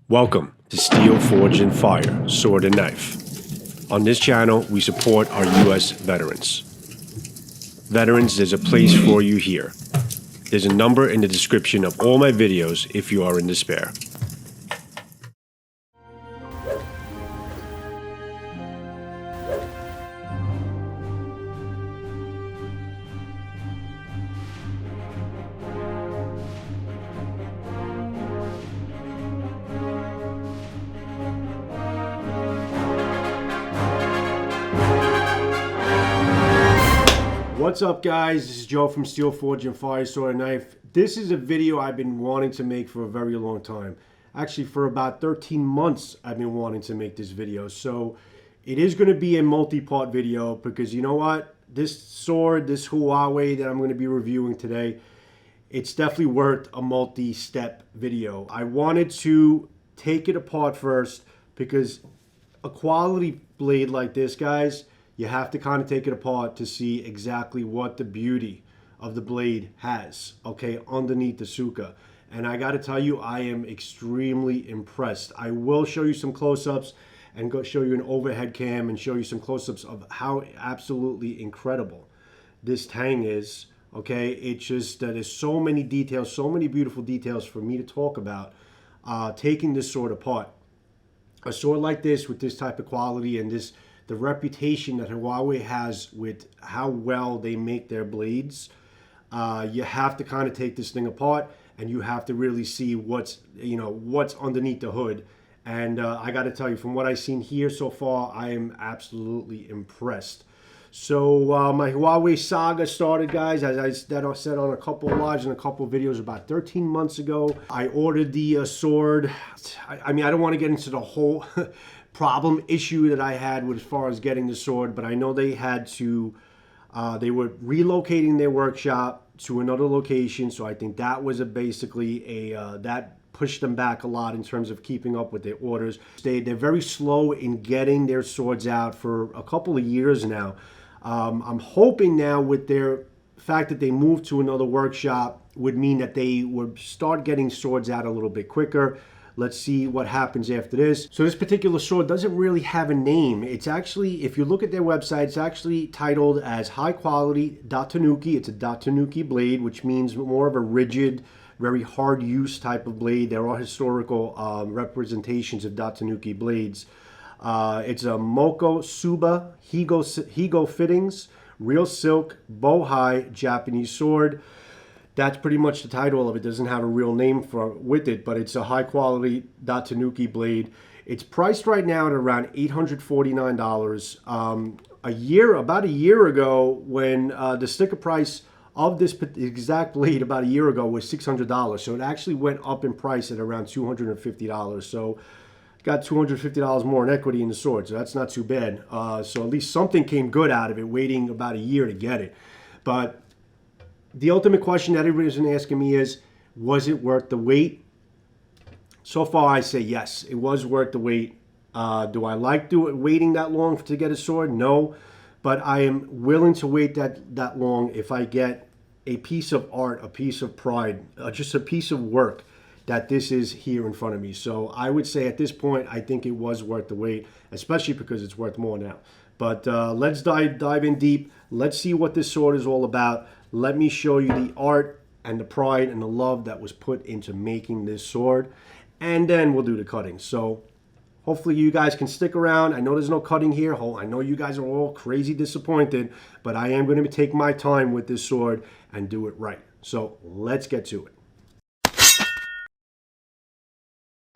Welcome to Steel Forged in Fire, Sword and Knife. On this channel, we support our U.S. veterans. Veterans, there's a place for you here. There's a number in the description of all my videos if you are in despair. What's up, guys? This is Joe from Steel Forged in Fire, Sword and Knife. This is a video I've been wanting to make for a very long time. Actually, for about 13 months, I've been wanting to make this video. So it is going to be a multi-part video because you know what? This sword, this Huawei that I'm going to be reviewing today, it's definitely worth a multi-step video. I wanted to take it apart first because a quality blade like this, guys, you have to kind of take it apart to see exactly what the beauty of the blade has, okay, underneath the Tsuka. And I got to tell you, I am extremely impressed. I will show you some close-ups and go show you an overhead cam and show you some close-ups of how absolutely incredible this tang is, okay? It's just that there's so many details, so many beautiful details for me to talk about taking this sword apart. A sword like this with this type of quality and the reputation that Huawei has with how well they make their blades, you have to kind of take this thing apart and you have to really see what's underneath the hood. And I got to tell you, from what I've seen here so far, I am absolutely impressed. So my Huawei saga started, guys, as I said on a couple of lives and a couple of videos about 13 months ago. I ordered the sword. I mean, I don't want to get into the whole problem issue that I had with as far as getting the sword, but I know they had to, they were relocating their workshop to another location, so I think that was basically that pushed them back a lot in terms of keeping up with their orders. They're very slow in getting their swords out for a couple of years now. I'm hoping now with their fact that they moved to another workshop would mean that they would start getting swords out a little bit quicker. Let's see what happens after this. So this particular sword doesn't really have a name. It's actually, if you look at their website, it's actually titled as High Quality Datanuki. It's a Datanuki blade, which means more of a rigid, very hard use type of blade. There are historical representations of Datanuki blades. It's a Moko Suba Higo fittings, real silk, Bohi Japanese sword. That's pretty much the title of it. It doesn't have a real name with it, but it's a high quality Datanuki blade. It's priced right now at around $849. About a year ago, when the sticker price of this exact blade about a year ago was $600. So it actually went up in price at around $250. So got $250 more in equity in the sword. So that's not too bad. So at least something came good out of it, waiting about a year to get it. But the ultimate question that everybody's been asking me is, was it worth the wait? So far, I say yes, it was worth the wait. Do I like waiting that long to get a sword? No, but I am willing to wait that long if I get a piece of art, a piece of pride, just a piece of work that this is here in front of me. So I would say at this point, I think it was worth the wait, especially because it's worth more now. But let's dive in deep. Let's see what this sword is all about. Let me show you the art and the pride and the love that was put into making this sword. And then we'll do the cutting. So hopefully you guys can stick around. I know there's no cutting here. I know you guys are all crazy disappointed, but I am going to take my time with this sword and do it right. So let's get to it.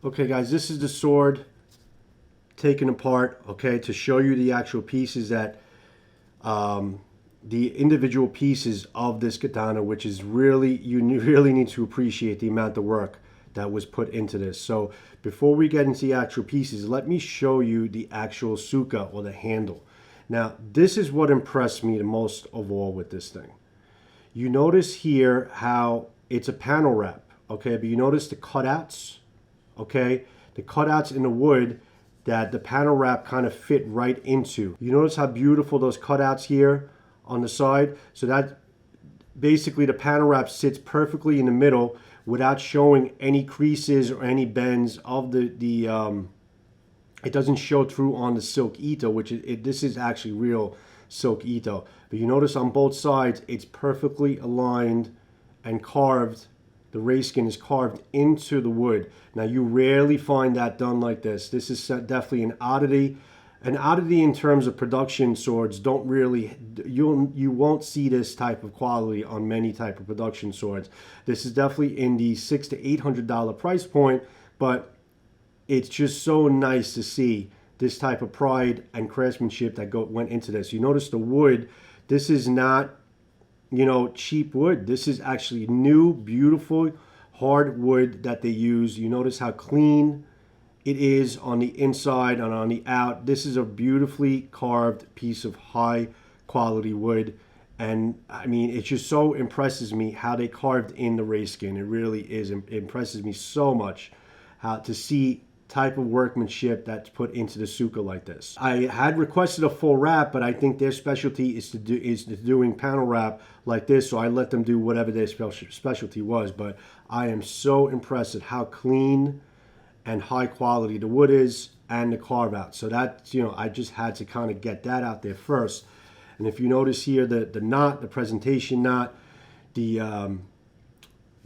Okay, guys, this is the sword taken apart, okay, to show you the actual pieces that the individual pieces of this katana, which is really, you really need to appreciate the amount of work that was put into this. So before we get into the actual pieces, let me show you the actual Tsuka or the handle. Now, this is what impressed me the most of all with this thing. You notice here how it's a panel wrap, okay, but you notice the cutouts, okay, the cutouts in the wood that the panel wrap kind of fit right into. You notice how beautiful those cutouts here on the side? So that basically the panel wrap sits perfectly in the middle without showing any creases or any bends of the it doesn't show through on the silk ito, which this is actually real silk ito. But you notice on both sides, it's perfectly aligned and carved. The ray skin is carved into the wood. Now, you rarely find that done like this. This is definitely an oddity. An oddity in terms of production swords. Don't really, you won't see this type of quality on many type of production swords. This is definitely in the $600 to $800 price point, but it's just so nice to see this type of pride and craftsmanship that went into this. You notice the wood. This is not, you know, cheap wood. This is actually new, beautiful, hard wood that they use. You notice how clean it is on the inside and on the out. This is a beautifully carved piece of high quality wood. And I mean, it just so impresses me how they carved in the ray skin. It really is. It impresses me so much how to see type of workmanship that's put into the Tsuka like this. I had requested a full wrap, but I think their specialty is doing panel wrap like this, so I let them do whatever their specialty was. But I am so impressed at how clean and high quality the wood is and the carve out. So that, you know, I just had to kind of get that out there first. And if you notice here, the knot, the presentation knot, the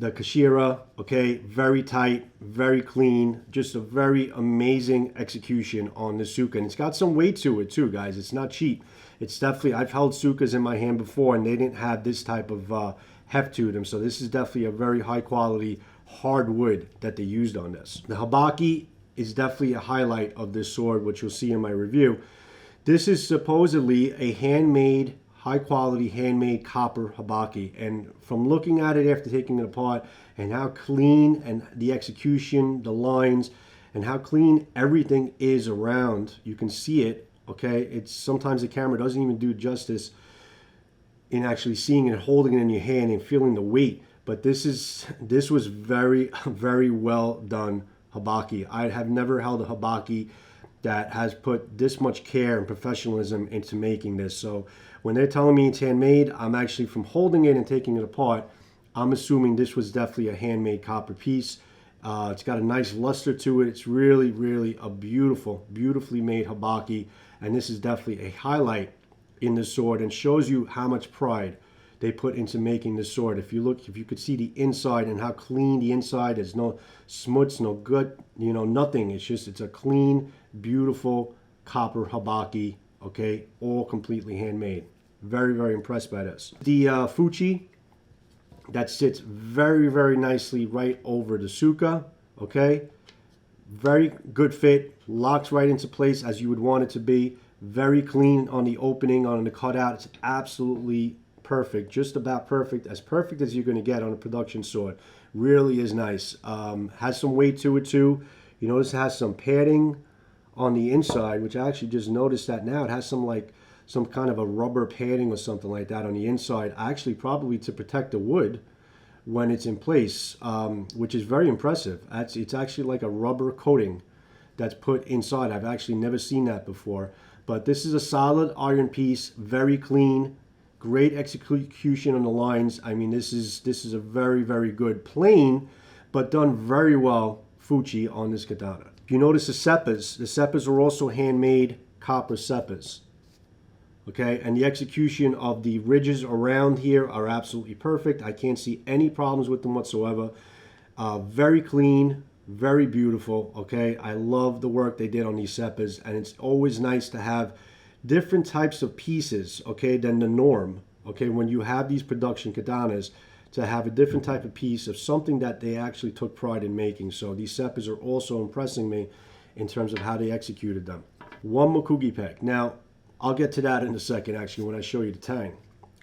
kashira, okay, very tight, very clean, just a very amazing execution on the Tsuka. And it's got some weight to it too, guys. It's not cheap. It's definitely, I've held Tsukas in my hand before and they didn't have this type of heft to them. So this is definitely a very high quality hard wood that they used on this. The habaki is definitely a highlight of this sword, which you'll see in my review. This is supposedly a handmade, high quality handmade copper habaki, and from looking at it after taking it apart and how clean and the execution, the lines, and how clean everything is around, you can see it. Okay, it's sometimes the camera doesn't even do justice in actually seeing it, holding it in your hand and feeling the weight. But this was very, very well done habaki. I have never held a habaki that has put this much care and professionalism into making this. So when they're telling me it's handmade, I'm actually, from holding it and taking it apart, I'm assuming this was definitely a handmade copper piece. It's got a nice luster to it. It's really, really a beautiful, beautifully made habaki. And this is definitely a highlight in the sword and shows you how much pride they put into making this sword. If you look, if you could see the inside and how clean the inside is, no smuts, no gut, you know, nothing. It's just, it's a clean, beautiful copper habaki, okay, all completely handmade. Very, very impressed by this. The fuchi, that sits very, very nicely right over the Tsuka, okay. Very good fit, locks right into place as you would want it to be. Very clean on the opening, on the cutout. It's absolutely perfect, just about perfect as you're going to get on a production sword. Really is nice. Has some weight to it too. You notice it has some padding on the inside, which I actually just noticed that now. It has some kind of a rubber padding or something like that on the inside, actually probably to protect the wood when it's in place, which is very impressive. It's actually like a rubber coating that's put inside. I've actually never seen that before. But this is a solid iron piece, very clean, great execution on the lines. I mean, this is a very, very good, plain, but done very well fuchi on this katana. If you notice the seppas are also handmade copper seppas. Okay, and the execution of the ridges around here are absolutely perfect. I can't see any problems with them whatsoever. Very clean, very beautiful. Okay, I love the work they did on these seppas, and it's always nice to have different types of pieces, okay, than the norm. Okay, when you have these production katanas, to have a different type of piece of something that they actually took pride in making. So these seppas are also impressing me in terms of how they executed them. One Mekugi Peg. Now, I'll get to that in a second, actually, when I show you the tang.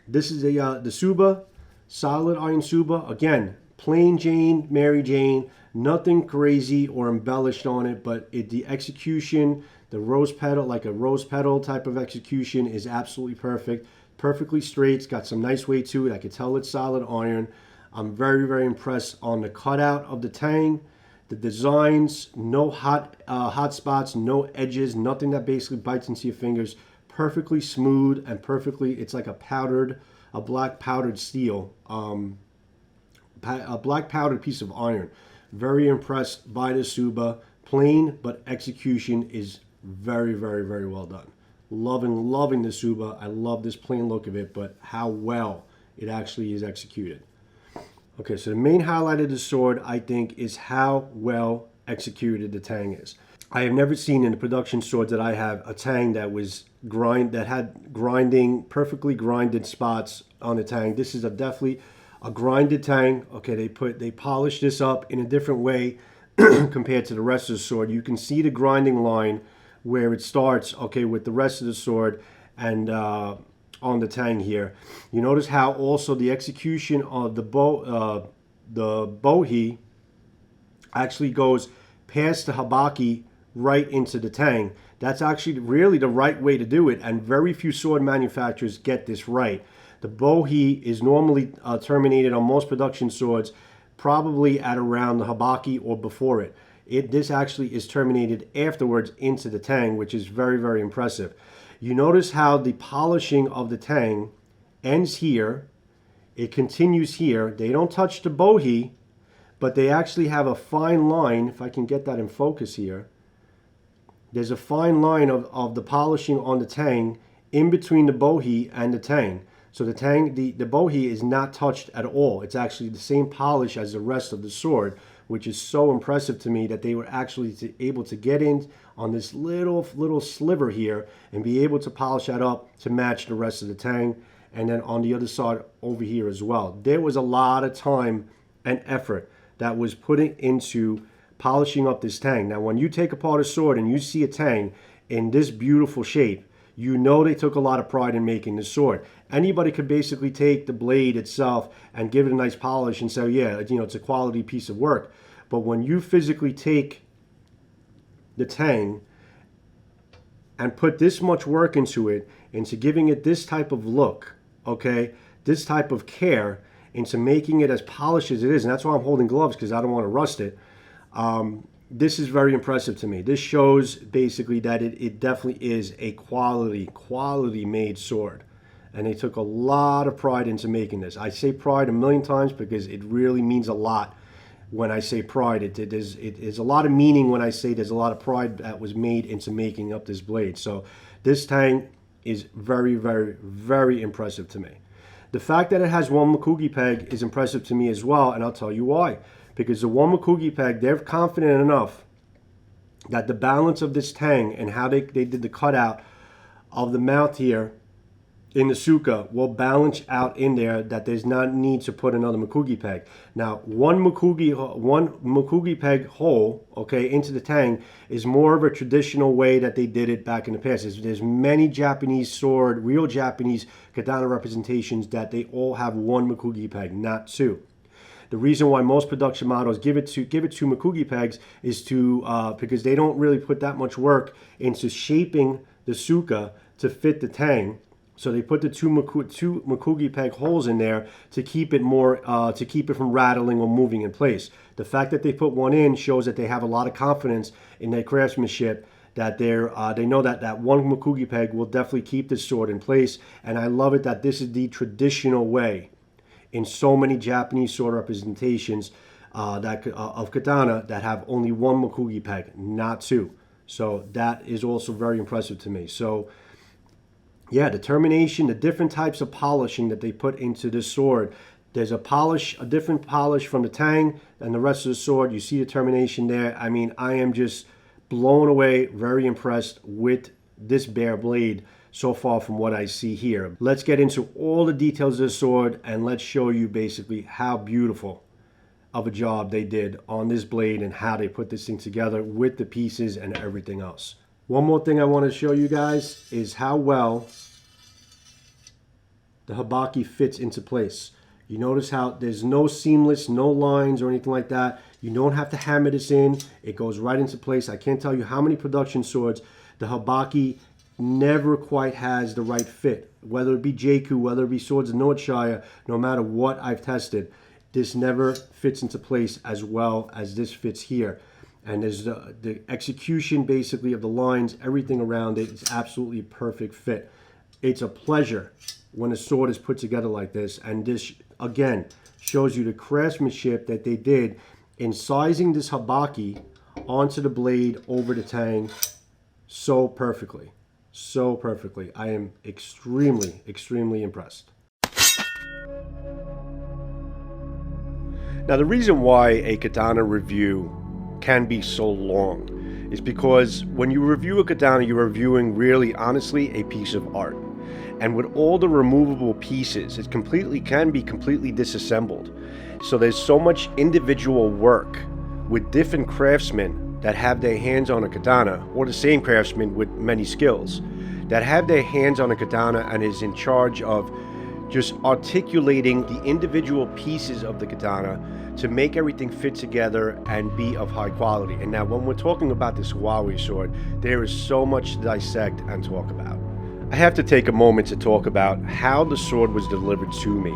This is the Tsuba, solid iron Tsuba. Again, plain Jane, Mary Jane, nothing crazy or embellished on it, but the execution, the rose petal, like a rose petal type of execution, is absolutely perfect. Perfectly straight. It's got some nice weight to it. I can tell it's solid iron. I'm very, very impressed on the cutout of the tang. The designs, no hot spots, no edges, nothing that basically bites into your fingers. Perfectly smooth and perfectly, it's like a black powdered steel. a black powdered piece of iron. Very impressed by the Tsuba. Plain, but execution is very, very, very well done. Loving the Tsuba. I love this plain look of it, but how well it actually is executed. Okay, so the main highlight of the sword, I think, is how well executed the tang is. I have never seen in the production swords that I have a tang that was perfectly grinded spots on the tang. This is definitely a grinded tang. Okay, they polished this up in a different way compared to the rest of the sword. You can see the grinding line where it starts, okay, with the rest of the sword and on the tang here. You notice how also the execution of the Bohi actually goes past the habaki right into the tang. That's actually really the right way to do it, and very few sword manufacturers get this right. The Bohi is normally terminated on most production swords probably at around the habaki or before it. This actually is terminated afterwards into the tang, which is very, very impressive. You notice how the polishing of the tang ends here. It continues here. They don't touch the Bohi, but they actually have a fine line. If I can get that in focus here. There's a fine line of the polishing on the tang in between the Bohi and the tang. So the Bohi is not touched at all. It's actually the same polish as the rest of the sword, which is so impressive to me that they were actually able to get in on this little sliver here and be able to polish that up to match the rest of the tang. And then on the other side over here as well. There was a lot of time and effort that was put into polishing up this tang. Now, when you take apart a sword and you see a tang in this beautiful shape, you know they took a lot of pride in making the sword. Anybody could basically take the blade itself and give it a nice polish and say, yeah, you know, it's a quality piece of work. But when you physically take the tang and put this much work into it, into giving it this type of look, okay, this type of care, into making it as polished as it is, and that's why I'm holding gloves, because I don't want to rust it. This is very impressive to me. This shows basically that it definitely is a quality made sword. And they took a lot of pride into making this. I say pride a million times because it really means a lot when I say pride. It is a lot of meaning when I say there's a lot of pride that was made into making up this blade. So this tang is very, very, very impressive to me. The fact that it has one Mekugi peg is impressive to me as well, and I'll tell you why. Because the one Mekugi peg, they're confident enough that the balance of this tang and how they did the cutout of the mouth here in the Tsuka will balance out in there, that there's not need to put another Mekugi peg. Now, one Mekugi peg hole, okay, into the tang is more of a traditional way that they did it back in the past. There's many Japanese sword, real Japanese katana representations that they all have one Mekugi peg, not two. The reason why most production models give it two Mekugi pegs is because they don't really put that much work into shaping the Tsuka to fit the tang. So they put the two Mekugi peg holes in there to keep it from rattling or moving in place. The fact that they put one in shows that they have a lot of confidence in their craftsmanship, that they know that one Mekugi peg will definitely keep this sword in place. And I love it that this is the traditional way in so many Japanese sword representations of katana that have only one Mekugi peg, not two. So that is also very impressive to me. So yeah, the termination, the different types of polishing that they put into this sword. There's a different polish from the tang and the rest of the sword. You see the termination there. I mean, I am just blown away, very impressed with this bare blade so far from what I see here. Let's get into all the details of the sword and let's show you basically how beautiful of a job they did on this blade and how they put this thing together with the pieces and everything else. One more thing I want to show you guys is how well the habaki fits into place. You notice how there's no seamless, no lines or anything like that. You don't have to hammer this in. It goes right into place. I can't tell you how many production swords the habaki never quite has the right fit. Whether it be Jaku, whether it be swords of Nordshire, no matter what I've tested, this never fits into place as well as this fits here. And there's the execution basically of the lines, everything around it is absolutely perfect fit. It's a pleasure when a sword is put together like this, and this again shows you the craftsmanship that they did in sizing this habaki onto the blade over the tang so perfectly. So perfectly. I am extremely, extremely impressed. Now, the reason why a katana review can be so long is because when you review a katana, you're reviewing really, honestly, a piece of art. And with all the removable pieces, it can be completely disassembled. So there's so much individual work with different craftsmen that have their hands on a katana, or the same craftsmen with many skills, that have their hands on a katana and is in charge of just articulating the individual pieces of the katana to make everything fit together and be of high quality. And now when we're talking about this Huawei sword, there is so much to dissect and talk about. I have to take a moment to talk about how the sword was delivered to me.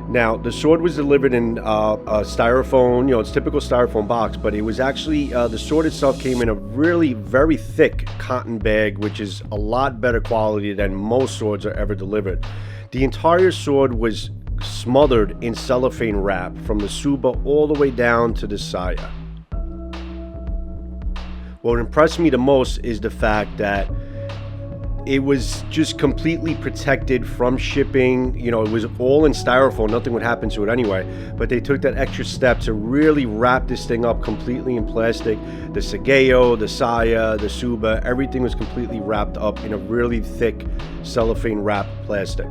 Now, the sword was delivered in a styrofoam, it's typical styrofoam box, but it was actually, the sword itself came in a really very thick cotton bag, which is a lot better quality than most swords are ever delivered. The entire sword was smothered in cellophane wrap from the tsuba all the way down to the saya. What impressed me the most is the fact that it was just completely protected from shipping. It was all in styrofoam, nothing would happen to it anyway, but they took that extra step to really wrap this thing up completely in plastic. The Segeo, the saya, the tsuba, everything was completely wrapped up in a really thick cellophane wrap plastic.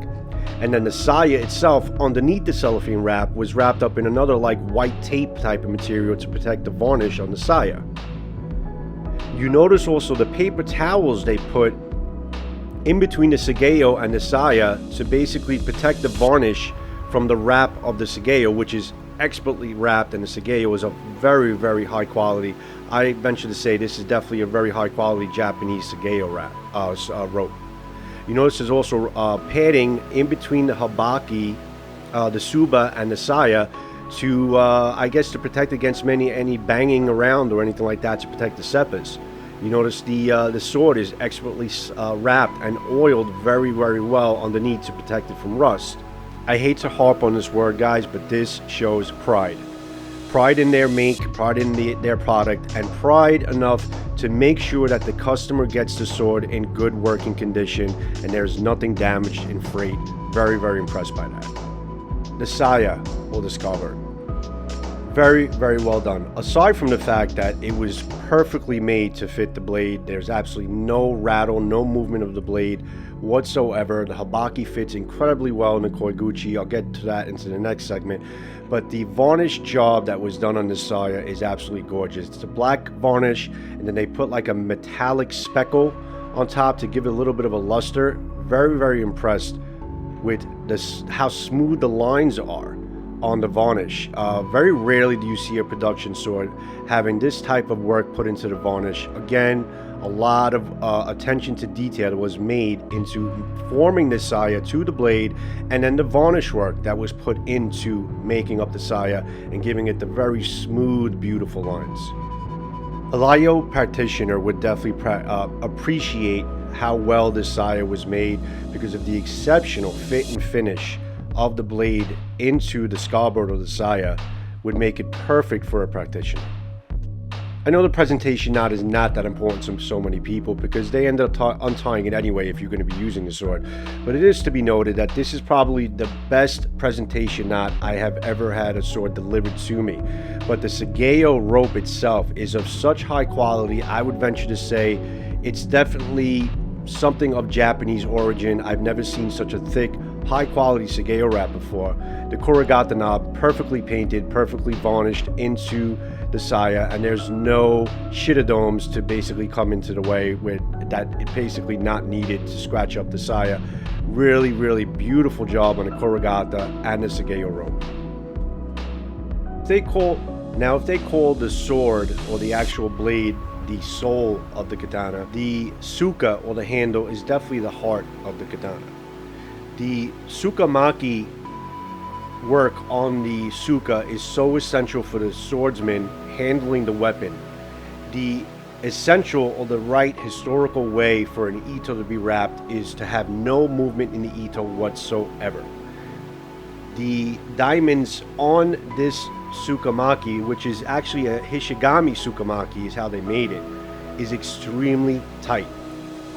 And then the saya itself, underneath the cellophane wrap, was wrapped up in another like white tape type of material to protect the varnish on the saya. You notice also the paper towels they put in between the Segeo and the saya to basically protect the varnish from the wrap of the Segeo, which is expertly wrapped, and the Segeo is of very, very high quality. I venture to say this is definitely a very high quality Japanese Segeo rope. You notice there's also padding in between the habaki, the tsuba, and the saya to, I guess, to protect against any banging around or anything like that, to protect the seppas. You notice the sword is expertly wrapped and oiled very, very well underneath to protect it from rust. I hate to harp on this word, guys, but this shows pride. Pride in their make, pride in their product, and pride enough to make sure that the customer gets the sword in good working condition and there's nothing damaged in freight. Very, very impressed by that. The saya, or the scabbard. Very, very well done. Aside from the fact that it was perfectly made to fit the blade, there's absolutely no rattle, no movement of the blade whatsoever. The habaki fits incredibly well in the Koiguchi. I'll get to that into the next segment. But the varnish job that was done on the saya is absolutely gorgeous. It's a black varnish, and then they put like a metallic speckle on top to give it a little bit of a luster. Very, very impressed with this, how smooth the lines are on the varnish. Very rarely do you see a production sword having this type of work put into the varnish. Again, a lot of attention to detail was made into forming the saya to the blade, and then the varnish work that was put into making up the saya and giving it the very smooth, beautiful lines. A Layo practitioner would definitely appreciate how well this saya was made because of the exceptional fit and finish of the blade into the scabbard or the saya would make it perfect for a practitioner. I know the presentation knot is not that important to so many people because they end up untying it anyway if you're going to be using the sword, but it is to be noted that this is probably the best presentation knot I have ever had a sword delivered to me. But the Segeo rope itself is of such high quality, I would venture to say it's definitely something of Japanese origin. I've never seen such a thick, high quality Segeo wrap before. The Kurikata knob perfectly painted, perfectly varnished into the saya, and there's no shitadomes to basically come into the way with that. It basically not needed to scratch up the saya. Really, really beautiful job on the Kurikata and the Segeo rope. If they call the sword or the actual blade the soul of the katana, the tsuka or the handle is definitely the heart of the katana. The tsukamaki work on the tsuka is so essential for the swordsman handling the weapon. The essential or the right historical way for an ito to be wrapped is to have no movement in the ito whatsoever. The diamonds on this Tsukamaki, which is actually a HISHI-GAMI Tsukamaki is how they made it, is extremely tight.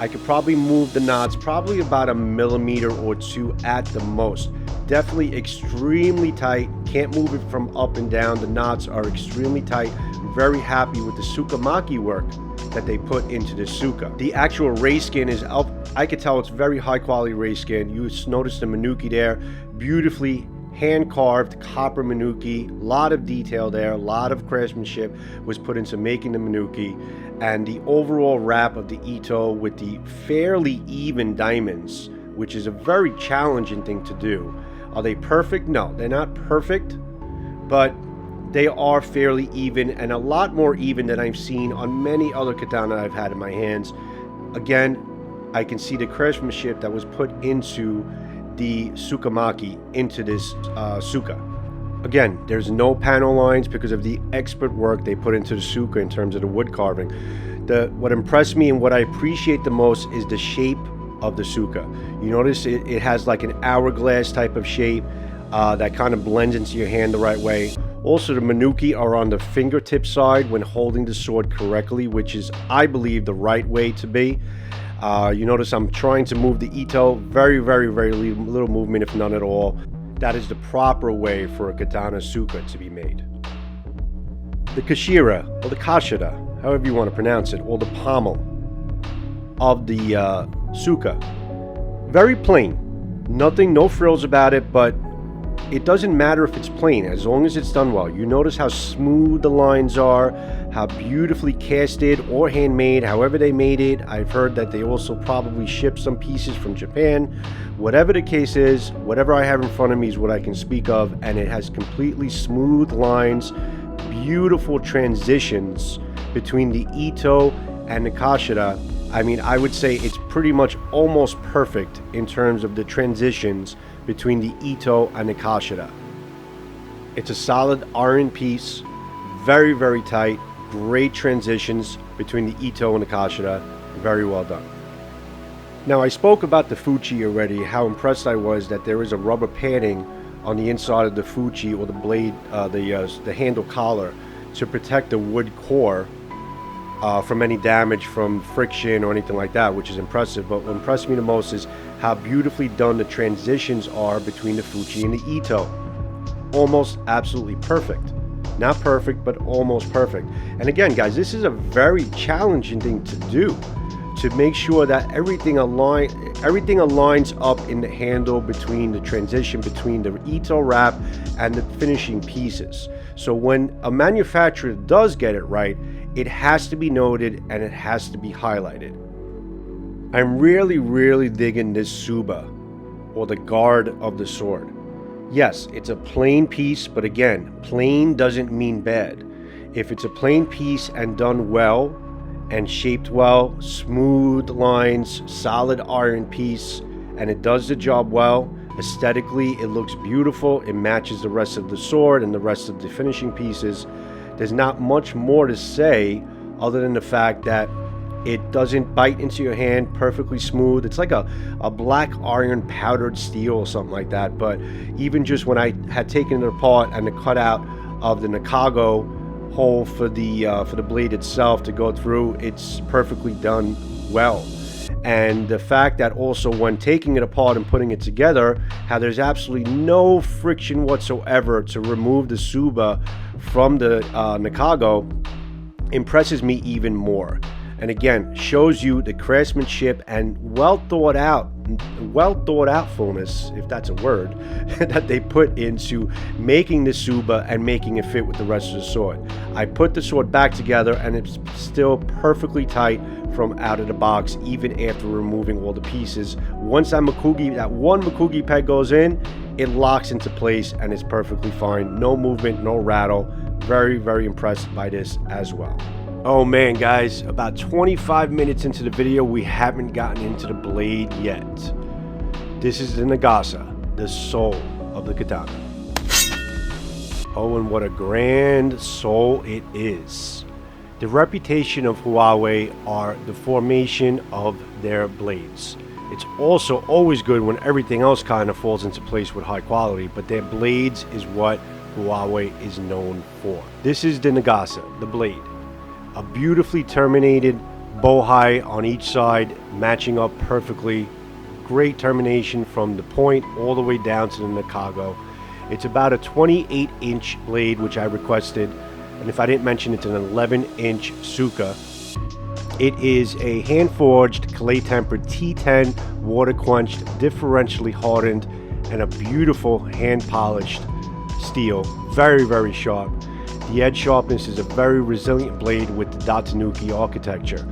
I could probably move the knots probably about a millimeter or two at the most. Definitely extremely tight. Can't move it from up and down. The knots are extremely tight. I'm very happy with the Tsukamaki work that they put into the Tsuka. The actual ray skin is up. I could tell it's very high quality ray skin. You notice the Menuki there, beautifully hand carved copper Menuki. A lot of detail there, a lot of craftsmanship was put into making the Menuki, and the overall wrap of the Ito with the fairly even diamonds, which is a very challenging thing to do. Are they perfect? No, they're not perfect, but they are fairly even, and a lot more even than I've seen on many other katana I've had in my hands. Again, I can see the craftsmanship that was put into the Tsukamaki, into this Tsuka. Again, there's no panel lines because of the expert work they put into the Tsuka in terms of the wood carving. What impressed me and what I appreciate the most is the shape of the Tsuka. You notice it has like an hourglass type of shape that kind of blends into your hand the right way. Also, the Menuki are on the fingertip side when holding the sword correctly, which is, I believe, the right way to be. You notice I'm trying to move the Ito, very little movement, if none at all. That is the proper way for a katana Tsuka to be made. The Kashira, or the Kashira, however you want to pronounce it, or the pommel of the Tsuka. Very plain. Nothing, no frills about it, but it doesn't matter if it's plain as long as it's done well. You notice how smooth the lines are, how beautifully casted or handmade, however they made it. I've heard that they also probably ship some pieces from Japan. Whatever the case is, whatever I have in front of me is what I can speak of, and it has completely smooth lines, beautiful transitions between the Ito and the Kashira. I mean, I would say it's pretty much almost perfect in terms of the transitions between the Ito and the Kashira. It's a solid iron piece, very tight, great transitions between the Ito and the Kashira, very well done. Now, I spoke about the Fuchi already, how impressed I was that there is a rubber padding on the inside of the Fuchi, or the blade, the handle collar, to protect the wood core from any damage from friction or anything like that, which is impressive. But what impressed me the most is how beautifully done the transitions are between the Fuchi and the Ito. Almost absolutely perfect. Not perfect, but almost perfect. And again, guys, this is a very challenging thing to do, to make sure that everything aligns up in the handle between the transition between the Ito wrap and the finishing pieces. So when a manufacturer does get it right, it has to be noted and it has to be highlighted. I'm really digging this Tsuba, or the guard of the sword. Yes, it's a plain piece, but again, plain doesn't mean bad. If it's a plain piece and done well and shaped well, smooth lines, solid iron piece, and it does the job well, aesthetically it looks beautiful, it matches the rest of the sword and the rest of the finishing pieces. There's not much more to say other than the fact that it doesn't bite into your hand, perfectly smooth. It's like a black iron powdered steel or something like that. But even just when I had taken it apart and the cutout of the Nakago hole for the blade itself to go through, it's perfectly done well. And the fact that also when taking it apart and putting it together, how there's absolutely no friction whatsoever to remove the Tsuba from the Nakago impresses me even more. And again, shows you the craftsmanship and well thought outfulness, if that's a word, that they put into making the Tsuba and making it fit with the rest of the sword. I put the sword back together and it's still perfectly tight from out of the box, even after removing all the pieces. Once that one Mekugi peg goes in, it locks into place and it's perfectly fine. No movement, no rattle. Very impressed by this as well. Oh man, guys, about 25 minutes into the video, we haven't gotten into the blade yet. This is the Nagasa, the soul of the katana. Oh, and what a grand soul it is. The reputation of Huawei are the formation of their blades. It's also always good when everything else kind of falls into place with high quality, but their blades is what Huawei is known for. This is the Nagasa, the blade. A beautifully terminated Bohi on each side, matching up perfectly. Great termination from the point all the way down to the Nakago. It's about a 28-inch blade, which I requested. And if I didn't mention, it's an 11-inch Tsuka. It is a hand-forged, clay-tempered T10, water-quenched, differentially hardened, and a beautiful hand-polished steel. Very, very sharp. The edge sharpness is a very resilient blade with the Datanuki architecture.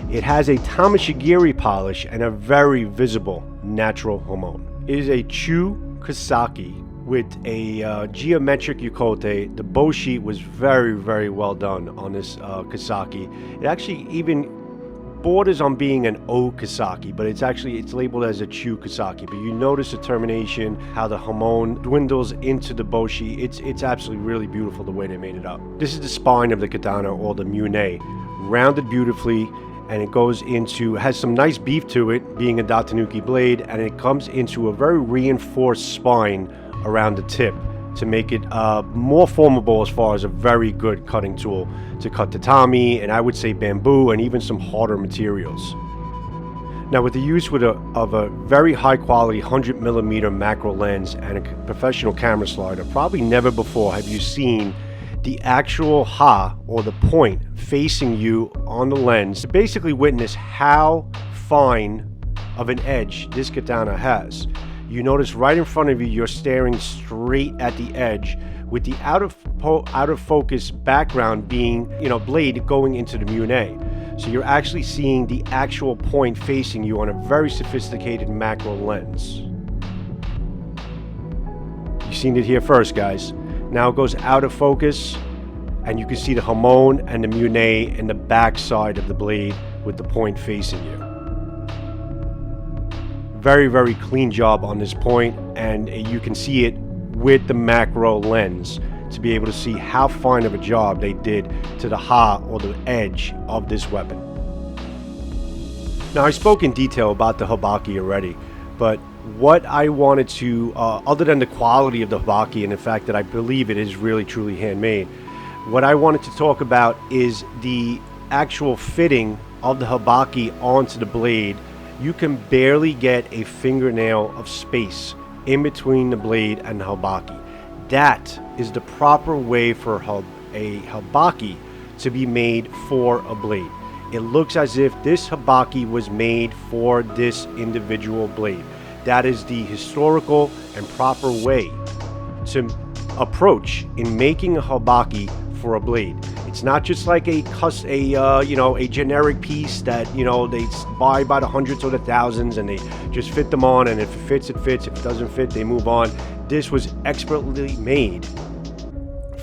It has a Tameshigiri polish and a very visible natural Hamon. It is a Chu Kasaki with a geometric YOKOTE. The Bohi was very, very well done on this Kasaki. It actually even borders on being an O Kasaki, but it's labeled as a Chu Kasaki. But you notice the termination, how the Hamon dwindles into the Bohi. It's absolutely really beautiful the way they made it up. This is the spine of the katana, or the mune, rounded beautifully, and it goes into, has some nice beef to it, being a Datanuki blade, and it comes into a very reinforced spine around the tip to make it more formable as far as a very good cutting tool to cut tatami, and I would say bamboo, and even some harder materials. Now, with the use of a very high quality 100mm macro lens and a professional camera slider, probably never before have you seen the actual ha, or the point, facing you on the lens to basically witness how fine of an edge this katana has. You notice right in front of you, you're staring straight at the edge, with the out of focus background being, blade going into the mune. So you're actually seeing the actual point facing you on a very sophisticated macro lens. You've seen it here first, guys. Now it goes out of focus, and you can see the Hamon and the mune in the back side of the blade with the point facing you. Very, very clean job on this point, and you can see it with the macro lens to be able to see how fine of a job they did to the ha, or the edge of this weapon. Now, I spoke in detail about the habaki already, but what I wanted to, other than the quality of the habaki and the fact that I believe it is really truly handmade, what I wanted to talk about is the actual fitting of the habaki onto the blade. You can barely get a fingernail of space in between the blade and the habaki. That is the proper way for a habaki to be made for a blade. It looks as if this habaki was made for this individual blade. That is the historical and proper way to approach in making a habaki for a blade. It's not just like a generic piece that they buy by the hundreds or the thousands and they just fit them on, and if it fits, it fits. If it doesn't fit, they move on. This was expertly made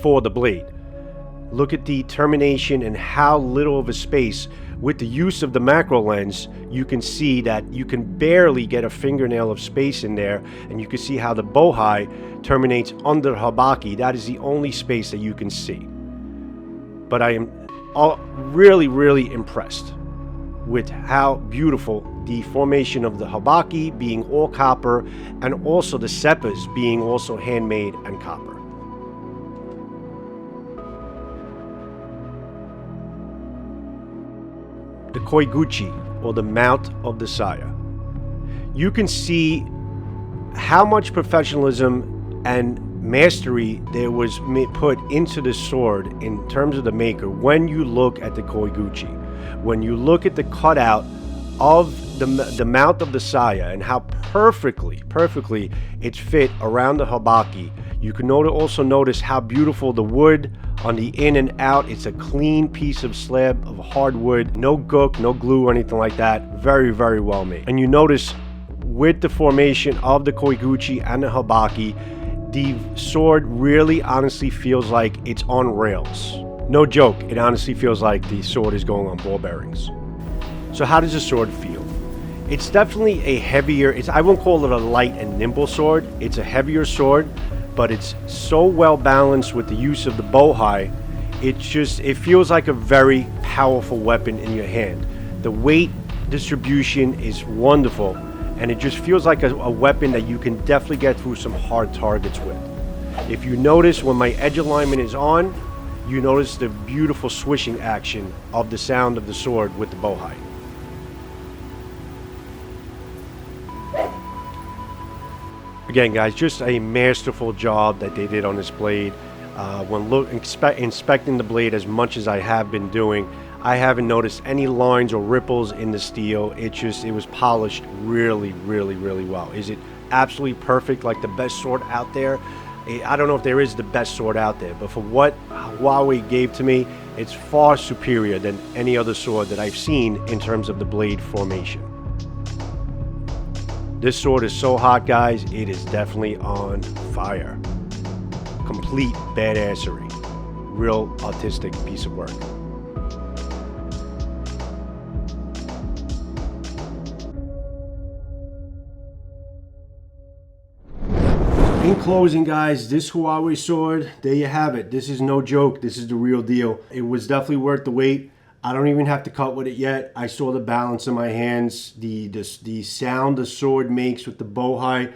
for the blade. Look at the termination and how little of a space. With the use of the macro lens, you can see that you can barely get a fingernail of space in there, and you can see how the Bohi terminates under habaki. That is the only space that you can see. But I am really, really impressed with how beautiful the formation of the habaki being all copper, and also the seppas being also handmade and copper. The Koiguchi, or the mount of the saya. You can see how much professionalism and mastery there was put into the sword in terms of the maker when you look at the Koiguchi. When you look at the cutout of the mount of the saya and how perfectly it's fit around the habaki, you can also notice how beautiful the wood on the in and out. It's a clean piece of slab of hardwood, no gook, no glue or anything like that. Very, very well made. And you notice with the formation of the Koiguchi and the habaki, the sword really honestly feels like it's on rails. No joke, it honestly feels like the sword is going on ball bearings. So how does the sword feel? It's definitely a heavier, I won't call it a light and nimble sword. It's a heavier sword, but it's so well balanced with the use of the Bohi. It feels like a very powerful weapon in your hand. The weight distribution is wonderful, and it just feels like a weapon that you can definitely get through some hard targets with. If you notice, when my edge alignment is on, you notice the beautiful swishing action of the sound of the sword with the Bohi. Again, guys, just a masterful job that they did on this blade. When inspecting the blade as much as I have been doing, I haven't noticed any lines or ripples in the steel. It was polished really, really, really well. Is it absolutely perfect, like the best sword out there? I don't know if there is the best sword out there, but for what Huawei gave to me, it's far superior than any other sword that I've seen in terms of the blade formation. This sword is so hot, guys. It is definitely on fire. Complete badassery. Real artistic piece of work. In closing, guys, this Huawei sword, there you have it. This is no joke. This is the real deal. It was definitely worth the wait. I don't even have to cut with it yet. I saw the balance in my hands, the sound the sword makes with the Bohi,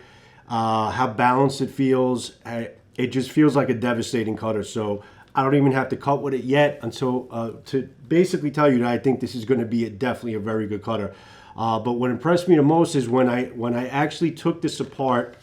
how balanced it feels. It just feels like a devastating cutter. So I don't even have to cut with it yet until to basically tell you that I think this is going to be definitely a very good cutter. But what impressed me the most is when I actually took this apart,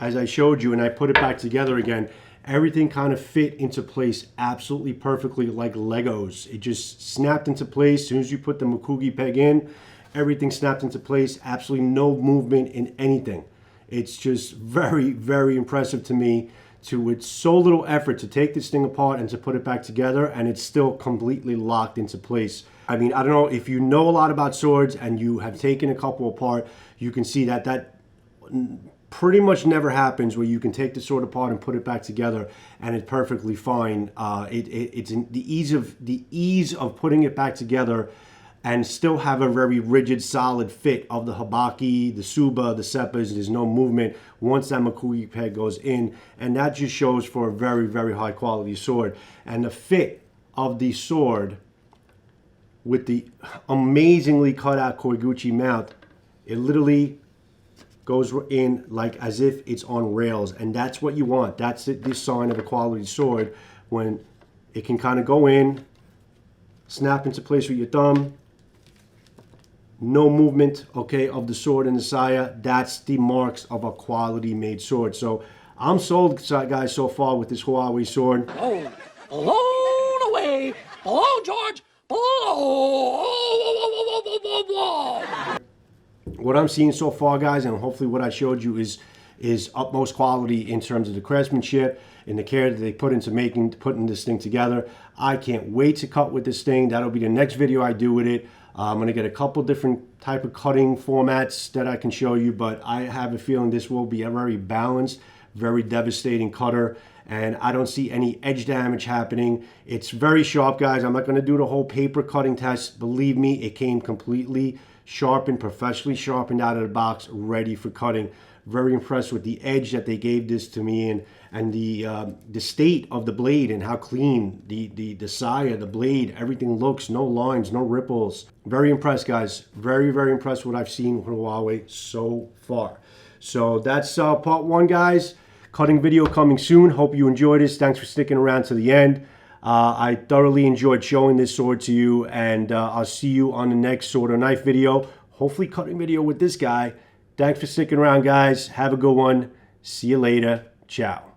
as I showed you, and I put it back together again, everything kind of fit into place absolutely perfectly like Legos. It just snapped into place. As soon as you put the Mekugi Peg in, everything snapped into place. Absolutely no movement in anything. It's just very, very impressive to me, with so little effort, to take this thing apart and to put it back together, and it's still completely locked into place. I mean, I don't know if you know a lot about swords and you have taken a couple apart, you can see that pretty much never happens where you can take the sword apart and put it back together and it's perfectly fine. It's in the ease of putting it back together and still have a very rigid, solid fit of the habaki, the tsuba, the seppas. There's no movement once that Mekugi Peg goes in, and that just shows for a very, very high quality sword. And the fit of the sword with the amazingly cut out Koiguchi mount, it literally goes in like as if it's on rails, and that's what you want. That's the sign of a quality sword, when it can kind of go in, snap into place with your thumb, no movement, okay, of the sword in the saya. That's the marks of a quality made sword. So I'm sold, guys, so far with this Huawei sword. Oh, blown away, blow, George, blow. What I'm seeing so far, guys, and hopefully what I showed you is utmost quality in terms of the craftsmanship and the care that they put into putting this thing together. I can't wait to cut with this thing. That'll be the next video I do with it. I'm going to get a couple different type of cutting formats that I can show you, but I have a feeling this will be a very balanced, very devastating cutter, and I don't see any edge damage happening. It's very sharp, guys. I'm not going to do the whole paper cutting test. Believe me, it came completely sharpened, professionally sharpened out of the box, ready for cutting. Very impressed with the edge that they gave this to me in, and the state of the blade and how clean the saya, the blade, everything looks. No lines, no ripples. Very impressed, guys. Very, very impressed with what I've seen from Huawei so far. So that's part one, guys. Cutting video coming soon. Hope you enjoyed this. Thanks for sticking around to the end. I thoroughly enjoyed showing this sword to you, and I'll see you on the next sword or knife video. Hopefully cutting video with this guy. Thanks for sticking around, guys. Have a good one. See you later. Ciao.